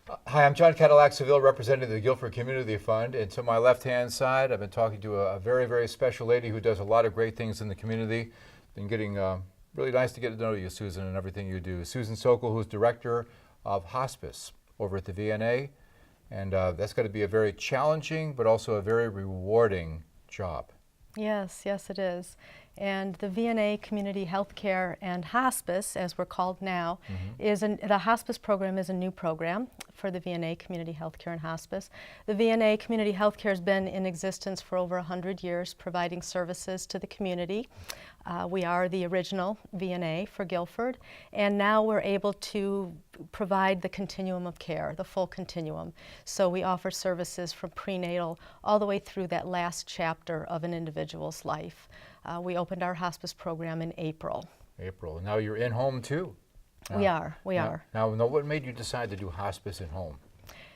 Hi, I'm John Cadillac Seville, representing the Guilford Community Fund. And to my left-hand side, I've been talking to a very, very special lady who does a lot of great things in the community. Been getting really nice to get to know you, Susan, and everything you do. Susan Sokol, who's Director of Hospice over at the VNA. And that's going to be a very challenging, but also a very rewarding job. Yes, yes it is. And the VNA Community Healthcare and Hospice, as we're called now, the hospice program is a new program for the VNA Community Healthcare and Hospice. The VNA Community Healthcare has been in existence for over 100 years, providing services to the community. We are the original VNA for Guilford, and now we're able to provide the continuum of care, the full continuum. So we offer services from prenatal all the way through that last chapter of an individual's life. We opened our hospice program in April. April. Now you're in home too. We are. Now, what made you decide to do hospice in home?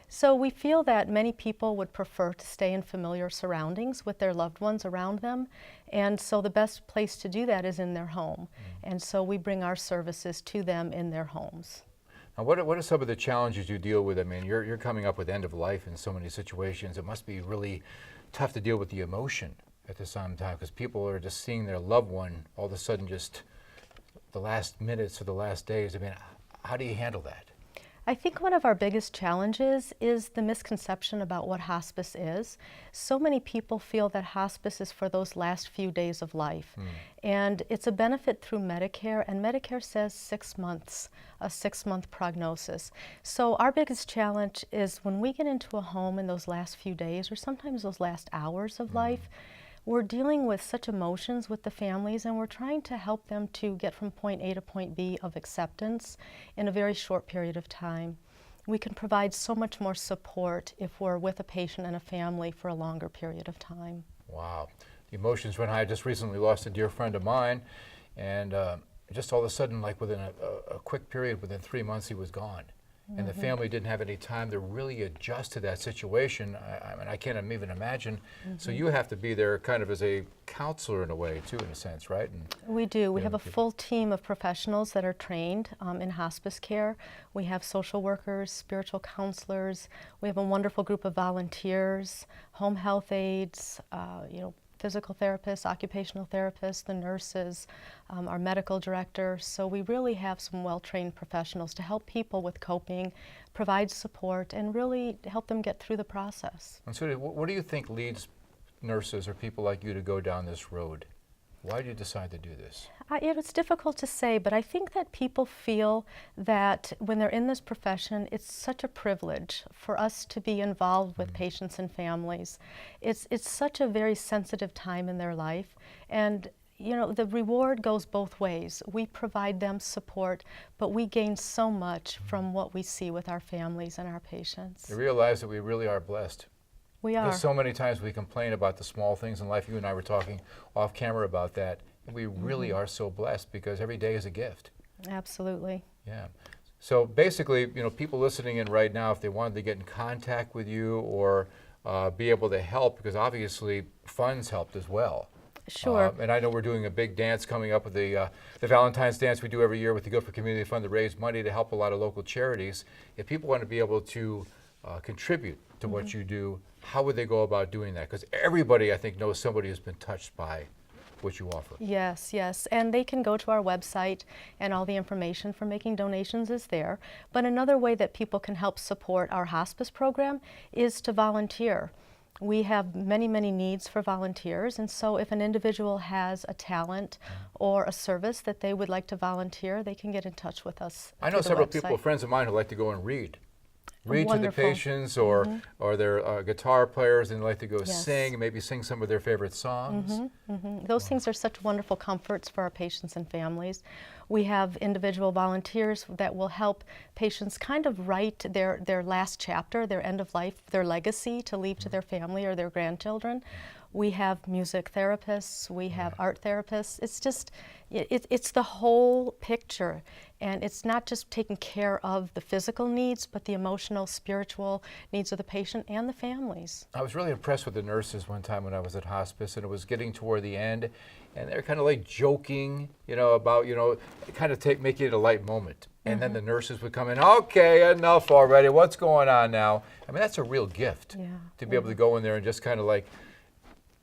So we feel that many people would prefer to stay in familiar surroundings with their loved ones around them, and so the best place to do that is in their home. And so we bring our services to them in their homes. Now, what are some of the challenges you deal with? I mean, you're coming up with end of life in so many situations. It must be really tough to deal with the emotion at the same time, because people are just seeing their loved one all of a sudden, just the last minutes or the last days. I mean, how do you handle that? I think one of our biggest challenges is the misconception about what hospice is. So many people feel that hospice is for those last few days of life. And it's a benefit through Medicare, and Medicare says 6 months, a 6-month prognosis. So our biggest challenge is when we get into a home in those last few days, or sometimes those last hours of life, we're dealing with such emotions with the families, and we're trying to help them to get from point A to point B of acceptance in a very short period of time. We can provide so much more support if we're with a patient and a family for a longer period of time. Wow. The emotions run high. I just recently lost a dear friend of mine, and just all of a sudden, like within a quick period, within 3 months, he was gone. And the family didn't have any time to really adjust to that situation. I mean, I can't even imagine. So you have to be there kind of as a counselor in a way, too, in a sense, right? And we do. We have a full team of professionals that are trained in hospice care. We have social workers, spiritual counselors. We have a wonderful group of volunteers, home health aides, physical therapists, occupational therapists, the nurses, our medical director. So we really have some well-trained professionals to help people with coping, provide support, and really help them get through the process. so what do you think leads nurses or people like you to go down this road? Why did you decide to do this? It's difficult to say, but I think that people feel that when they're in this profession, it's such a privilege for us to be involved with patients and families. It's such a very sensitive time in their life, and the reward goes both ways. We provide them support, but we gain so much from what we see with our families and our patients. You realize that we really are blessed. We are. There's so many times we complain about the small things in life. You and I were talking off camera about that. We really are so blessed because every day is a gift. Absolutely. Yeah. So basically, people listening in right now, if they wanted to get in contact with you or be able to help, because obviously funds helped as well. Sure. And I know we're doing a big dance coming up with the Valentine's dance we do every year with the Guilford Community Fund to raise money to help a lot of local charities. If people want to be able to contribute to what you do, how would they go about doing that? Because everybody, I think, knows somebody who's been touched by what you offer. Yes, yes, and they can go to our website, and all the information for making donations is there. But another way that people can help support our hospice program is to volunteer. We have many, many needs for volunteers, and so if an individual has a talent or a service that they would like to volunteer, they can get in touch with us. I know several people, friends of mine, who like to go and read to the patients, or their guitar players, and like to go sing, maybe sing some of their favorite songs. Those things are such wonderful comforts for our patients and families. We have individual volunteers that will help patients kind of write their last chapter, their end of life, their legacy to leave to their family or their grandchildren. We have music therapists, we have art therapists. It's just, it's the whole picture. And it's not just taking care of the physical needs, but the emotional, spiritual needs of the patient and the families. I was really impressed with the nurses one time when I was at hospice, and it was getting toward the end, and they're kind of like joking, about, kind of making it a light moment. and then the nurses would come in, okay, enough already, what's going on now? I mean, that's a real gift to be able to go in there and just kind of like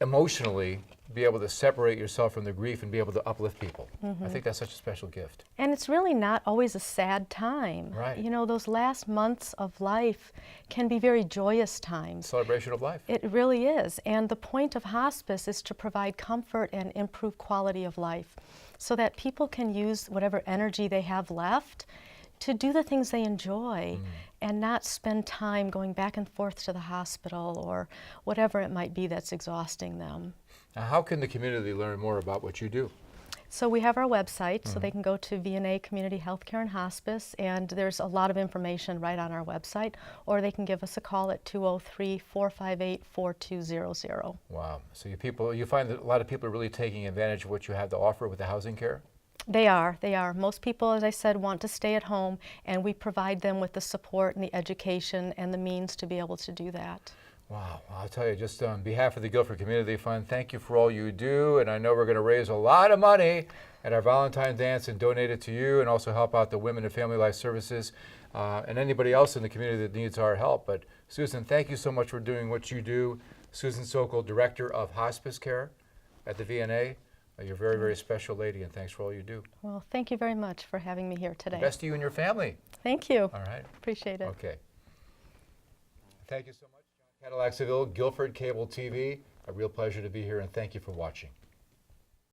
emotionally be able to separate yourself from the grief and be able to uplift people. I think that's such a special gift. And it's really not always a sad time. Right. You know, those last months of life can be very joyous times. Celebration of life. It really is. And the point of hospice is to provide comfort and improve quality of life so that people can use whatever energy they have left to do the things they enjoy and not spend time going back and forth to the hospital or whatever it might be that's exhausting them. Now, how can the community learn more about what you do? So we have our website, so they can go to VNA Community Healthcare and Hospice, and there's a lot of information right on our website, or they can give us a call at 203-458-4200. Wow. So you find that a lot of people are really taking advantage of what you have to offer with the housing care? They are. Most people, as I said, want to stay at home, and we provide them with the support and the education and the means to be able to do that. Wow, I'll tell you, just on behalf of the Guilford Community Fund, thank you for all you do, and I know we're going to raise a lot of money at our Valentine's Dance and donate it to you, and also help out the Women and Family Life Services and anybody else in the community that needs our help. But Susan, thank you so much for doing what you do. Susan Sokol, Director of Hospice Care at the VNA. You're a very, very special lady, and thanks for all you do. Well, thank you very much for having me here today. Best to you and your family. Thank you. All right. Appreciate it. Okay. Thank you so much, John Cadillac Seville, Guilford Cable TV. A real pleasure to be here, and thank you for watching.